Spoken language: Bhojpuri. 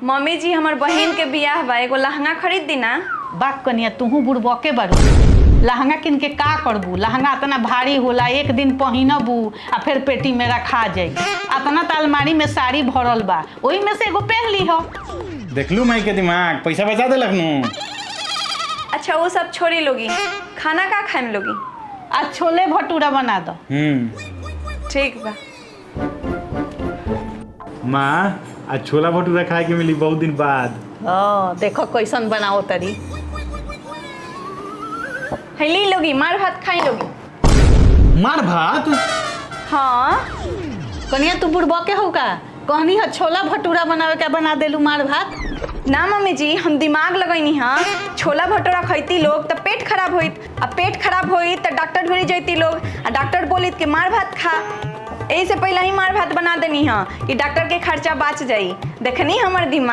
मम्मी जी हमार बहन के बियाह बा, एगो लहंगा खरीद दी ना। बाक कनिया तूहू बुड़बके बारू। लहंगा किन के का करबू? लहंगा इतना भारी होला, एक दिन पहिनबू आ फिर पेटी में रखा जाई। इतना तो अलमारी में साड़ी भरल बा, वही में से एगो पहन ली हो। देख लू माई के दिमाग, पैसा बचा दे लखनऊ। अच्छा वो सब छोड़ी लोगी, खाना का खाए में लोगी? आज छोले भटूरा बना दो। ठीक बा। माँ आज छोला भटूरा खाए के मिली बहुत दिन बाद। देखो कैसन बनाओ तरी। हैली लोगी, मार भात खाई लोगी। मार भात? हाँ कनिया तू बुड़बके हो का? कहनी है छोला भटूरा बनावे के, बना देलू मार भात। ना मम्मी जी, हम दिमाग लगैनी हाँ। छोला भटूरा खैती लोग तो पेट खराब होइत, अब पेट खराब होइत तो डॉक्टर ढूंढी जैती लोग, आ डॉक्टर बोलित कि मार भात खा। यही से पहले ही मार भात बना देनी हाँ कि डॉक्टर के खर्चा बच जाई। देखनी हमार दिमाग।